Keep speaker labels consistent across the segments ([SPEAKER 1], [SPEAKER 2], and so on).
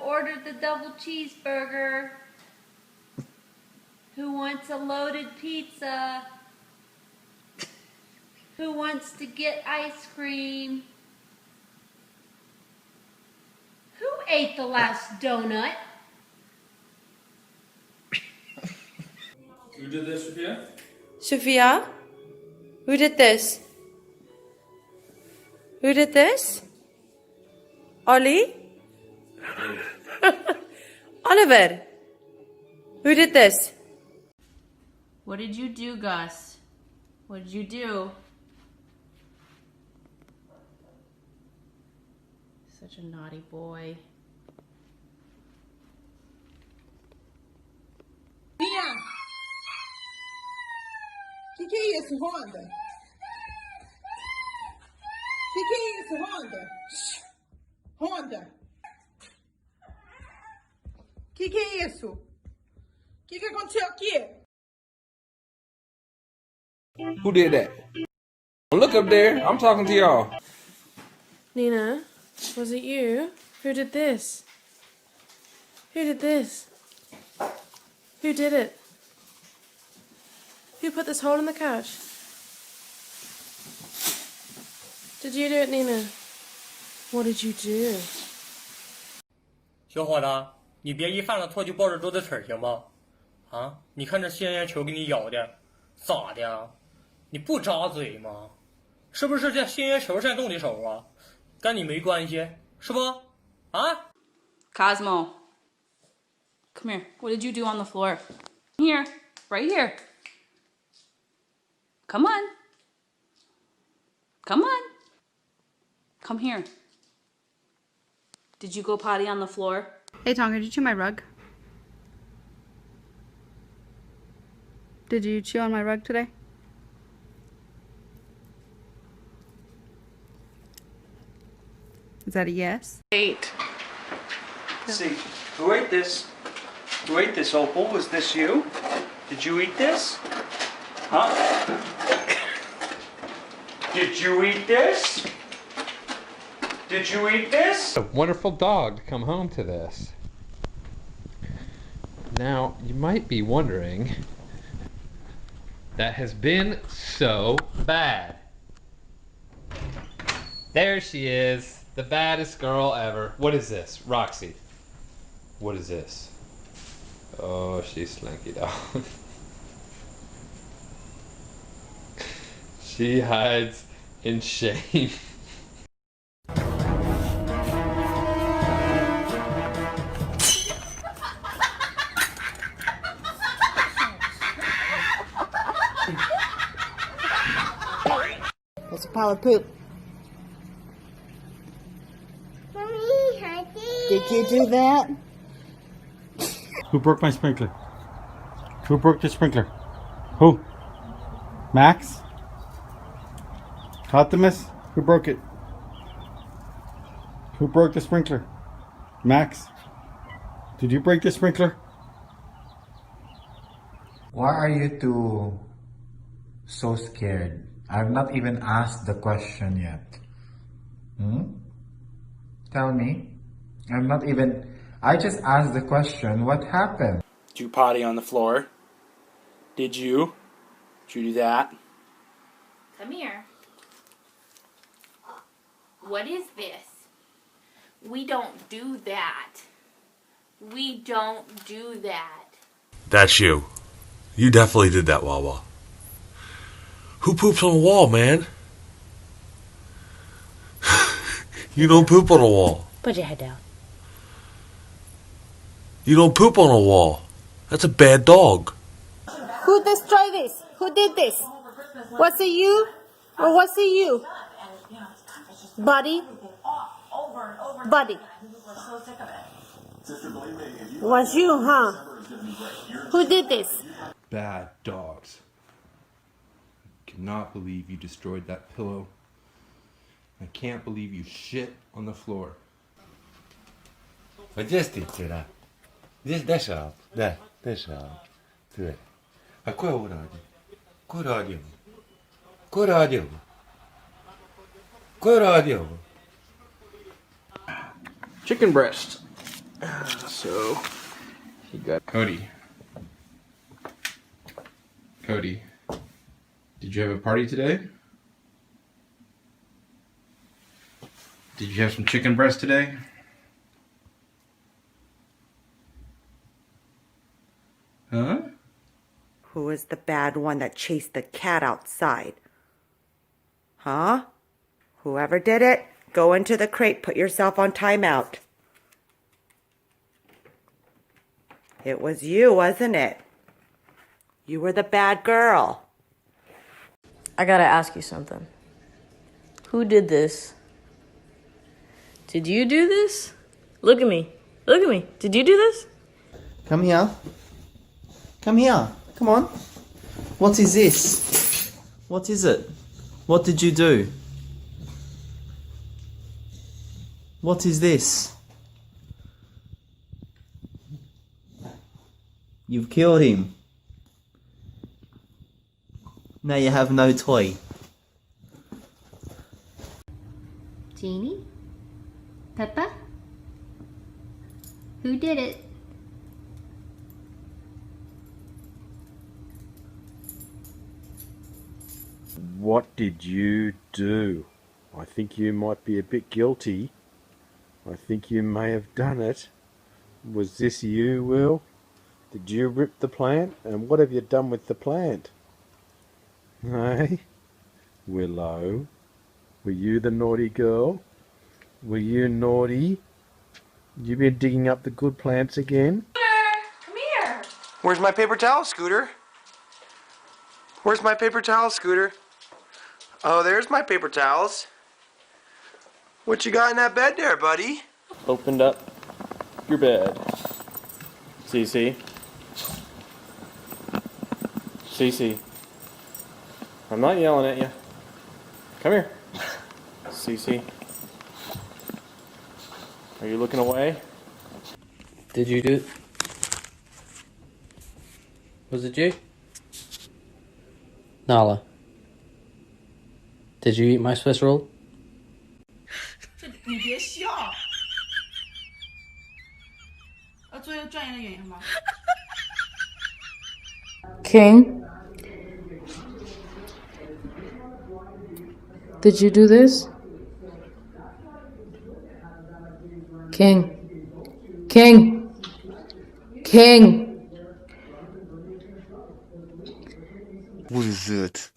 [SPEAKER 1] Order the double cheeseburger. Who wants a loaded pizza? Who wants to get ice cream? Who ate the last donut?
[SPEAKER 2] Who did this, Sophia?
[SPEAKER 3] Sophia? Who did this? Who did this? Ollie? Oliver? Who did this?
[SPEAKER 1] What did you do, Gus? What did you do? Such a naughty boy.
[SPEAKER 4] Mia! Que é isso, Honda? Que é isso, Honda? Shhh. Honda! Que é isso? Que aconteceu aqui?
[SPEAKER 2] Who did that? Look up there. I'm talking to y'all.
[SPEAKER 3] Nina, was it you? Who did this? Who did this? Who did it? Who put this hole in the couch? Did you do it, Nina? What did you do?
[SPEAKER 5] 小伙子，你别一犯了错就抱着桌子吃行吗？啊，你看这鲜烟球给你咬的，咋的？你不扎嘴吗？是不是这鲜烟球先动的手啊？跟你没关系，是不？啊
[SPEAKER 1] Cosmo, come here. What did you do on the floor? Here, right here. Come on. Come on. Come here. Did you go potty on the floor?
[SPEAKER 6] Hey Tonga, did you chew my rug? Did you chew on my rug today? Is that a yes?
[SPEAKER 1] 8.
[SPEAKER 7] See, who ate this? Who ate this, Opal? Was this you? Did you eat this? Huh? Did you eat this? Did you eat this?
[SPEAKER 8] A wonderful dog to come home to this. Now, you might be wondering, that has been so bad. There she is, the baddest girl ever. What is this? Roxy. What is this? Oh, she's Slinky Dog. She hides in shame.
[SPEAKER 4] It's a pile of poop. Did you do that?
[SPEAKER 9] Who broke my sprinkler? Who broke the sprinkler? Who? Max? Optimus? Who broke it? Who broke the sprinkler? Max? Did you break the sprinkler?
[SPEAKER 10] Why are you two so scared? I've not even asked the question yet. Tell me. I just asked the question, what happened?
[SPEAKER 7] Did you potty on the floor? Did you? Did you do that?
[SPEAKER 1] Come here. What is this? We don't do that. We don't do that.
[SPEAKER 11] That's you. You definitely did that, Wawa. Who poops on a wall, man? You don't poop on a wall.
[SPEAKER 1] Put your head down.
[SPEAKER 11] You don't poop on a wall. That's a bad dog.
[SPEAKER 4] Who destroyed this? Who did this? Was it you? Or was it you? Buddy? Buddy. Was you, huh? Who did this?
[SPEAKER 12] Bad dogs. I cannot believe you destroyed that pillow. I can't believe you shit on the floor.
[SPEAKER 11] Majestic, да. Здесь дышал. Да, дышал. Ты. Какой уродин? Куродил. Куродил. Куродил.
[SPEAKER 7] Chicken breast.
[SPEAKER 2] So he got
[SPEAKER 12] Cody. Did you have a party today? Did you have some chicken breast today? Huh?
[SPEAKER 13] Who is the bad one that chased the cat outside? Huh? Whoever did it, go into the crate, put yourself on timeout. It was you, wasn't it? You were the bad girl.
[SPEAKER 14] I gotta ask you something. Who did this? Did you do this? Look at me. Look at me. Did you do this?
[SPEAKER 15] Come here. Come here. Come on. What is this? What is it? What did you do? What is this? You've killed him. Now you have no toy.
[SPEAKER 1] Jeannie? Peppa? Who did it?
[SPEAKER 16] What did you do? I think you might be a bit guilty. I think you may have done it. Was this you, Will? Did you rip the plant? And what have you done with the plant? Hey? Willow? Were you the naughty girl? Were you naughty? You been digging up the good plants again?
[SPEAKER 13] Come here.
[SPEAKER 17] Where's my paper towel, Scooter? Where's my paper towel, Scooter? Oh, there's my paper towels. What you got in that bed there, buddy?
[SPEAKER 18] Opened up your bed. Cece. Cece. I'm not yelling at you. Come here. Cece. Are you looking away? Did you do it? Was it you? Nala. Did you eat my Swiss roll?
[SPEAKER 3] 你别笑。要做一个专业的演员吗？
[SPEAKER 19] King, did you do this? King.
[SPEAKER 11] What is it?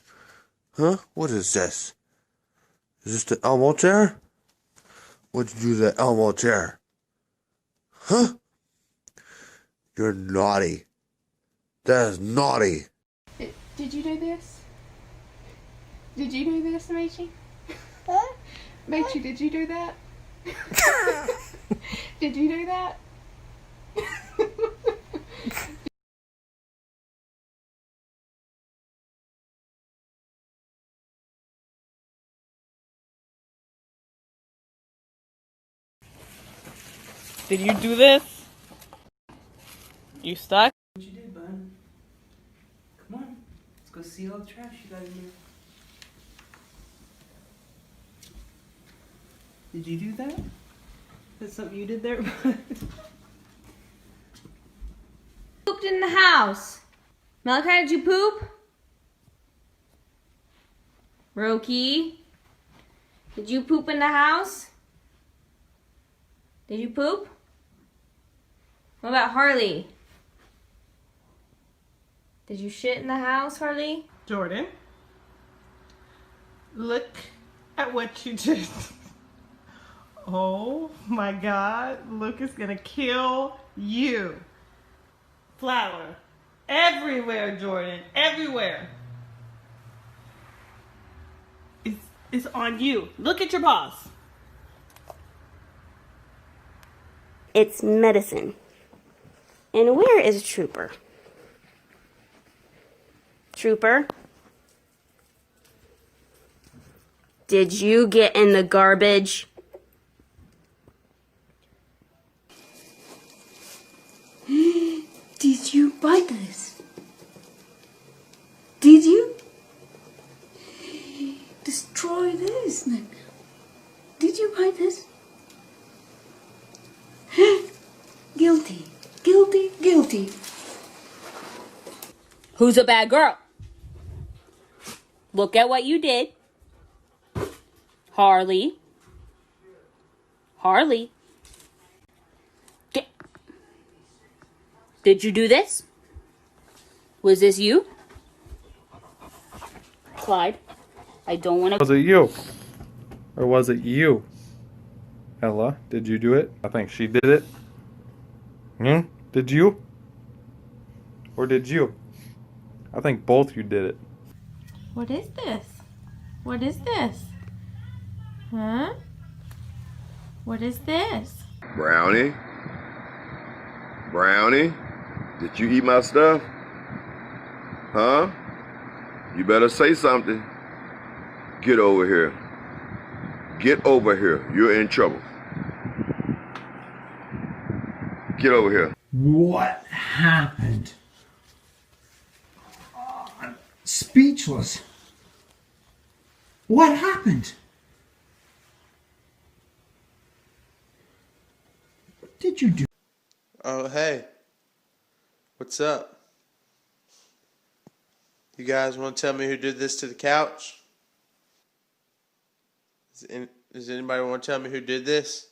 [SPEAKER 11] Huh? What is this? Is this the Elmo chair? What'd you do to the Elmo chair? Huh? You're naughty. That is naughty.
[SPEAKER 1] Did you do this? Did you do this, Maichi? Maichi, did you do that? Did you do that?
[SPEAKER 3] Did you do this? You stuck? What you did, bud? Come on. Let's go see all the trash you got in here. Did you do that? That's something you did there, bud?
[SPEAKER 1] Pooped in the house. Malachi, did you poop? Roki, did you poop in the house? Did you poop? What about Harley? Did you shit in the house, Harley?
[SPEAKER 3] Jordan, look at what you did. Oh my God, Luke is gonna kill you. Flour everywhere, Jordan, everywhere. It's on you. Look at your boss.
[SPEAKER 20] It's medicine. And where is Trooper? Trooper? Did you get in the garbage?
[SPEAKER 21] Did you bite this? Did you? Destroy this, then. Did you bite this? Get Guilty. Guilty. Guilty.
[SPEAKER 20] Who's a bad girl? Look at what you did. Harley. Harley. Did you do this? Was this you? Clyde, I don't want to...
[SPEAKER 12] Was it you? Or was it you? Ella, did you do it? I think she did it. Did you? Or did you? I think both you did it.
[SPEAKER 3] What is this? What is this? Huh? What is this?
[SPEAKER 11] Brownie? Brownie? Did you eat my stuff? Huh? You better say something. Get over here. Get over here. You're in trouble. Get over here.
[SPEAKER 5] What happened? I'm speechless. What happened? What did you do?
[SPEAKER 17] Oh, hey. What's up? You guys want to tell me who did this to the couch? Does anybody want to tell me who did this?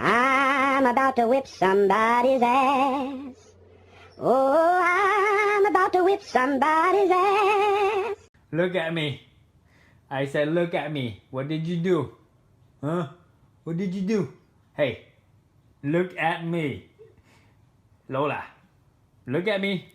[SPEAKER 22] I'm about to whip somebody's ass. Oh, I'm about to whip somebody's ass.
[SPEAKER 23] Look at me. I said, look at me. What did you do? Huh? What did you do? Hey, look at me. Lola, look at me.